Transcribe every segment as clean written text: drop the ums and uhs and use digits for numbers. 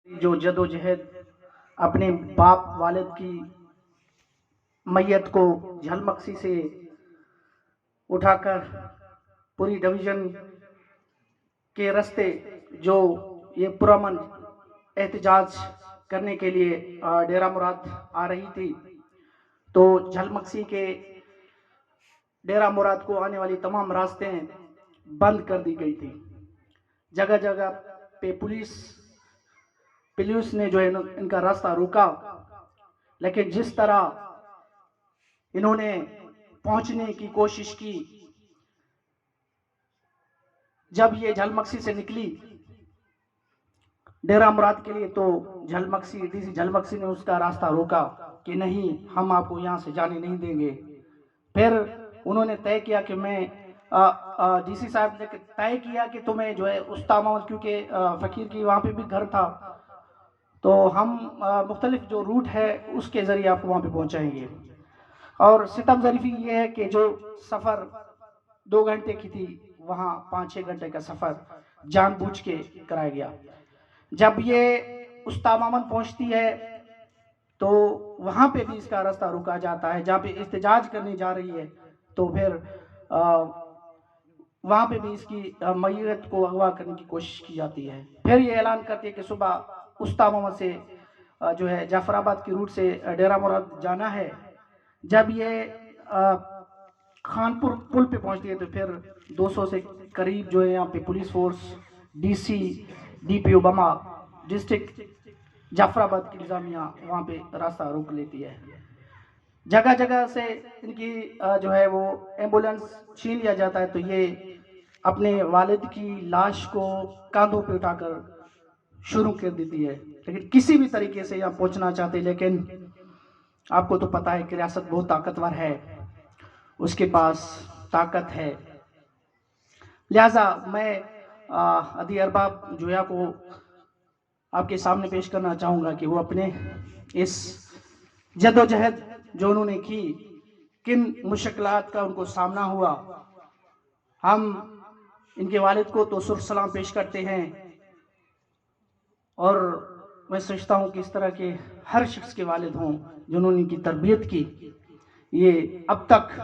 جو جدوجہد اپنے باپ والد کی میت کو جھلمکسی سے اٹھا کر پوری ڈویژن کے راستے جو یہ پرامن احتجاج کرنے کے لیے ڈیرہ مراد آ رہی تھی، تو جھلمکسی کے ڈیرہ مراد کو آنے والی تمام راستے بند کر دی گئی تھی۔ جگہ جگہ پہ پولیس نے جو ہے ان کا راستہ روکا، لیکن جس طرح انہوں نے پہنچنے کی کوشش کی، جب یہ جھلمکسی سے نکلی ڈیرہ مراد کے لیے، تو ڈی سی جھلمکسی نے اس کا راستہ روکا کہ نہیں، ہم آپ کو یہاں سے جانے نہیں دیں گے۔ پھر انہوں نے طے کیا کہ میں ڈی سی صاحب نے طے کیا کہ تمہیں جو ہے استامہ، کیونکہ فقیر کی وہاں پہ بھی گھر تھا، تو ہم مختلف جو روٹ ہے اس کے ذریعے آپ کو وہاں پہ پہنچائیں گے۔ اور ستم ظریفی یہ ہے کہ جو سفر 2 گھنٹے کی تھی، وہاں 5-6 گھنٹے کا سفر جان بوجھ کے کرایا گیا۔ جب یہ استامامن پہنچتی ہے تو وہاں پہ بھی اس کا راستہ روکا جاتا ہے، جہاں پہ احتجاج کرنے جا رہی ہے، تو پھر وہاں پہ بھی اس کی میت کو اغوا کرنے کی کوشش کی جاتی ہے۔ پھر یہ اعلان کرتی ہے کہ صبح استامامن سے جو ہے جعفر آباد کی روٹ سے ڈیرہ مراد جانا ہے۔ جب یہ خانپور پل پہ پہنچتی ہے تو پھر 200 سے قریب جو ہے یہاں پہ police force, D C, D P O بما، ڈسٹرکٹ جعفر آباد کی انتظامیہ وہاں پہ راستہ روک لیتی ہے۔ جگہ جگہ سے ان کی جو ہے وہ ایمبولینس چھین لیا جاتا ہے، تو یہ اپنے والد کی لاش کو کاندھوں پہ اٹھا کر شروع کر دیتی ہے، لیکن کسی بھی طریقے سے یہاں پہنچنا چاہتے، لیکن آپ کو تو پتا ہے کہ ریاست بہت طاقتور ہے، اس کے پاس طاقت ہے۔ لہٰذا میں عدی ارباب جویا کو آپ کے سامنے پیش کرنا چاہوں گا کہ وہ اپنے اس جدوجہد جو انہوں نے کی، کن مشکلات کا ان کو سامنا ہوا، ہم ان کے والد کو تو سرخ سلام پیش کرتے ہیں، اور میں سوچتا ہوں کہ اس طرح کے ہر شخص کے والد ہوں جنہوں نے ان کی تربیت کی، یہ اب تک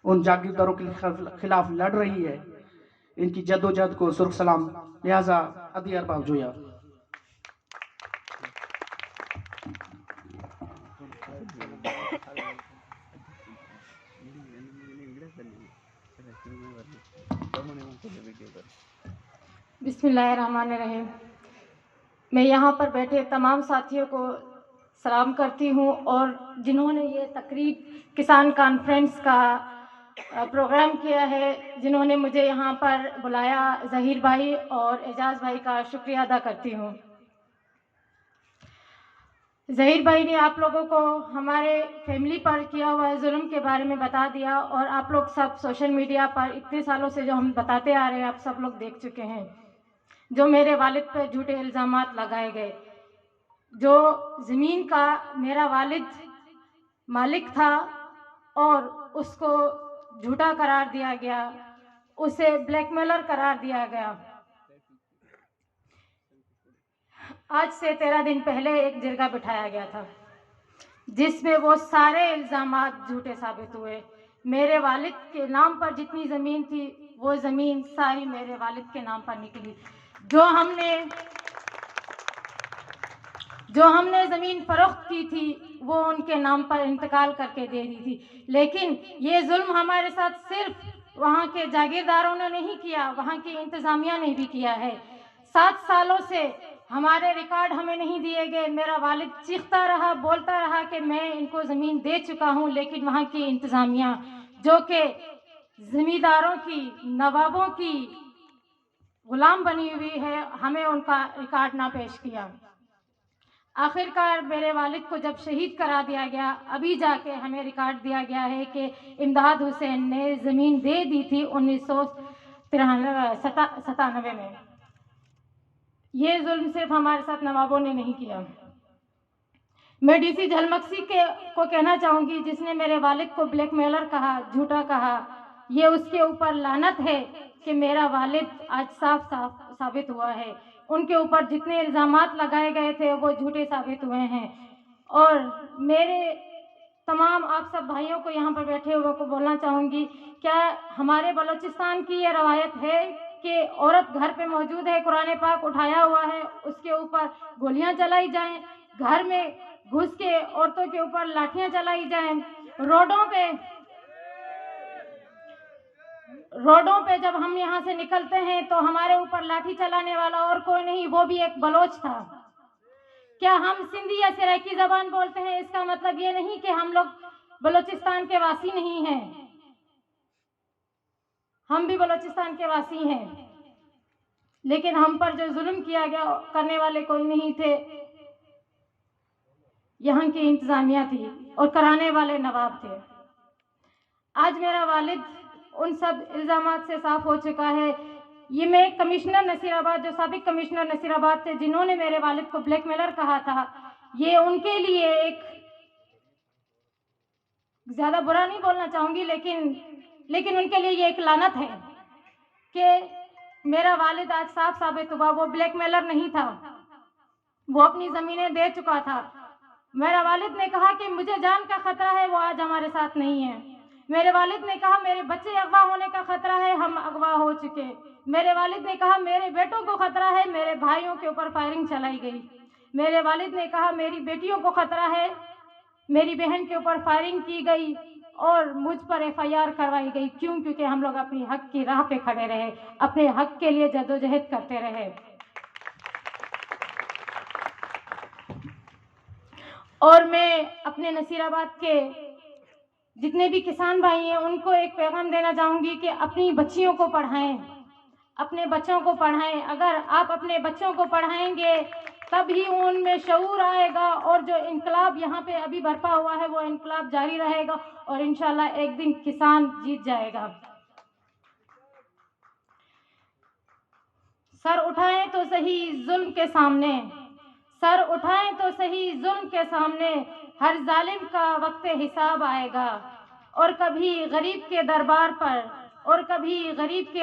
ان جاگیرداروں کے خلاف لڑ رہی ہے، ان کی جدوجہد کو سرخ سلام۔ لہٰذا عدی ارباب جویا۔ بسم اللہ الرحمن الرحیم۔ میں یہاں پر بیٹھے تمام ساتھیوں کو سلام کرتی ہوں، اور جنہوں نے یہ تقریب کسان کانفرنس کا پروگرام کیا ہے، جنہوں نے مجھے یہاں پر بلایا، ظہیر بھائی اور اعجاز بھائی کا شکریہ ادا کرتی ہوں۔ ظہیر بھائی نے آپ لوگوں کو ہمارے فیملی پر کیا ہوا ظلم کے بارے میں بتا دیا، اور آپ لوگ سب سوشل میڈیا پر اتنے سالوں سے جو ہم بتاتے آ رہے ہیں، آپ سب لوگ دیکھ چکے ہیں، جو میرے والد پہ جھوٹے الزامات لگائے گئے۔ جو زمین کا میرا والد مالک تھا اور اس کو جھوٹا قرار دیا گیا، اسے بلیک میلر قرار دیا گیا۔ آج سے 13 دن پہلے ایک جرگہ بٹھایا گیا تھا، جس میں وہ سارے الزامات جھوٹے ثابت ہوئے۔ میرے والد کے نام پر جتنی زمین تھی، وہ زمین ساری میرے والد کے نام پر نکلی۔ جو ہم نے زمین فروخت کی تھی، وہ ان کے نام پر انتقال کر کے دے دی تھی۔ لیکن یہ ظلم ہمارے ساتھ صرف وہاں کے جاگیرداروں نے نہیں کیا، وہاں کی انتظامیہ نے بھی کیا ہے۔ 7 سالوں سے ہمارے ریکارڈ ہمیں نہیں دیے گئے۔ میرا والد چیختا رہا، بولتا رہا کہ میں ان کو زمین دے چکا ہوں، لیکن وہاں کی انتظامیہ جو کہ زمینداروں کی، نوابوں کی غلام بنی ہوئی ہے، ہمیں ان کا ریکارڈ نہ پیش کیا۔ آخرکار میرے والد کو جب شہید کرا دیا گیا، ابھی جا کے ہمیں ریکارڈ دیا گیا ہے کہ امداد حسین نے زمین دے دی تھی 1997 میں۔ یہ ظلم صرف ہمارے ساتھ نوابوں نے نہیں کیا۔ میں ڈی سی جھلمکسی کو کہنا چاہوں گی، جس نے میرے والد کو بلیک میلر کہا، جھوٹا کہا، یہ اس کے اوپر لعنت ہے کہ میرا والد آج صاف ثابت ہوا ہے ان کے اوپر جتنے الزامات لگائے گئے تھے وہ جھوٹے ثابت ہوئے ہیں. اور میرے تمام آپ سب بھائیوں کو یہاں پر بیٹھے ہوئے کو بولنا چاہوں گی، کیا ہمارے بلوچستان کی یہ روایت ہے کہ عورت گھر پہ موجود ہے، قرآن پاک اٹھایا ہوا ہے، اس کے اوپر گولیاں چلائی جائیں، گھر میں گھس کے عورتوں کے اوپر لاٹھیاں چلائی جائیں، روڈوں پہ جب ہم یہاں سے نکلتے ہیں تو ہمارے اوپر لاٹھی چلانے والا اور کوئی نہیں، وہ بھی ایک بلوچ تھا؟ کیا ہم سندھی یا سرائکی زبان بولتے ہیں، اس کا مطلب یہ نہیں کہ ہم لوگ بلوچستان کے واسی نہیں ہیں، ہم بھی بلوچستان کے واسی ہیں، لیکن ہم پر جو ظلم کیا گیا کرنے والے کوئی نہیں تھے، یہاں کی انتظامیہ تھی اور کرانے والے نواب تھے. آج میرا والد ان سب الزامات سے صاف ہو چکا ہے. یہ میں کمشنر نصیر آباد، جو سابق کمشنر نصیر آباد تھے، جنہوں نے میرے والد کو بلیک میلر کہا تھا، یہ ان کے لیے ایک زیادہ برا نہیں بولنا چاہوں گی، لیکن ان کے لیے یہ ایک لعنت ہے کہ میرا والد آج صاف ثابت ہوا وہ بلیک میلر نہیں تھا، وہ اپنی زمینیں دے چکا تھا. میرا والد نے کہا کہ مجھے جان کا خطرہ ہے، وہ آج ہمارے ساتھ نہیں ہے. میرے والد نے کہا میرے بچے اغوا ہونے کا خطرہ ہے، ہم اغوا ہو چکے. میرے والد نے کہا میرے بیٹوں کو خطرہ ہے، میرے بھائیوں کے اوپر فائرنگ چلائی گئی. میرے والد نے کہا میری بیٹیوں کو خطرہ ہے، میری بہن کے اوپر فائرنگ کی گئی اور مجھ پر FIR کروائی گئی. کیوں؟ کیونکہ ہم لوگ اپنی حق کی راہ پہ کھڑے رہے، اپنے حق کے لیے جدوجہد کرتے رہے. اور میں اپنے نصیر آباد کے جتنے بھی کسان بھائی ہیں ان کو ایک پیغام دینا چاہوں گی کہ اپنی بچیوں کو پڑھائیں، اپنے بچوں کو پڑھائیں. اگر آپ اپنے بچوں کو پڑھائیں گے تب ہی ان میں شعور آئے گا، اور جو انقلاب یہاں پہ ابھی برپا ہوا ہے وہ انقلاب جاری رہے گا، اور انشاءاللہ ایک دن کسان جیت جائے گا. سر اٹھائیں تو صحیح ظلم کے سامنے، سر اٹھائیں تو صحیح ظلم کے سامنے، ہر ظالم کا وقت حساب آئے گا. اور کبھی غریب کے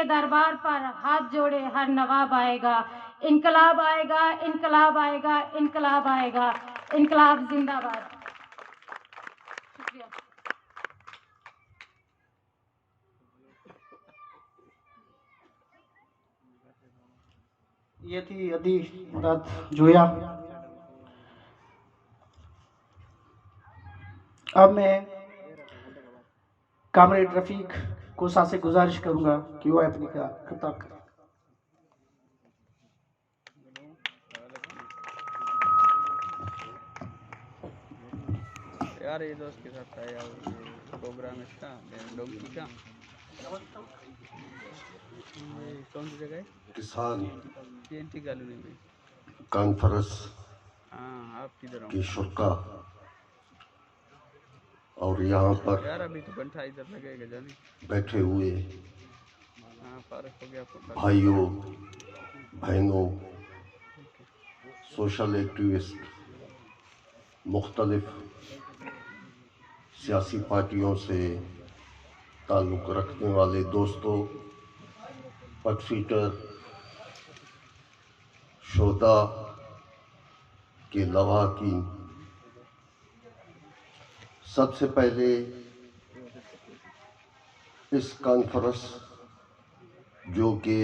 دربار پر ہاتھ جوڑے ہر نواب آئے گا. انقلاب آئے گا، انقلاب آئے گا، انقلاب آئے گا. انقلاب زندہ باد. شکریہ. یہ تھی عدی مراد جویا. اب میں کامریڈ رفیق کوسا سے گزارش کروں گا کہ وہ اپنی خطاب کریں. یار یہ دوست کے ساتھ آیا پروگرام اس کا ڈونکی کا کون سی جگہ ہے؟ کسان TNT کالونی میں. کانفرنس ہاں آپ کدھر ہوں؟ کی شرکا اور یہاں پر یار ابھی تو گھنٹہ ادھر لگے گا جانے. بیٹھے ہوئے ہاں فارغ ہو گیا آپ کو. بھائیوں بہنوں، سوشل ایکٹیوسٹ، مختلف سیاسی پارٹیوں سے تعلق رکھنے والے دوستوں، پٹ فیٹر، شہداء کے لواحقین، سب سے پہلے اس کانفرنس جو کہ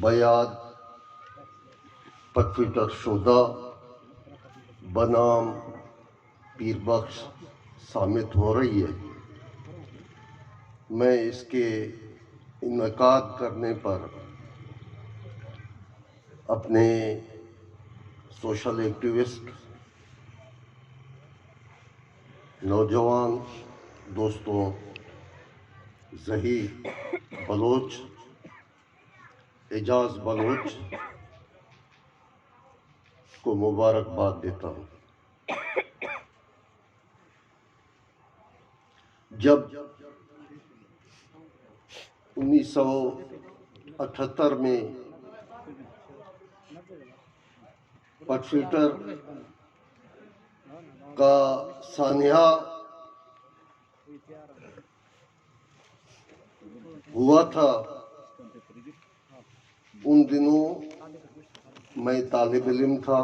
بیاد پٹ فیٹر شہداء بنام پیر بخش سامت ہو رہی ہے، میں اس کے انعقاد کرنے پر اپنے سوشل ایکٹیوسٹ نوجوان دوستوں ظہیر بلوچ، اعجاز بلوچ کو مبارکباد دیتا ہوں. جب 1978 میں پٹ فیٹر کا سانحہ ہوا تھا ان دنوں میں طالب علم تھا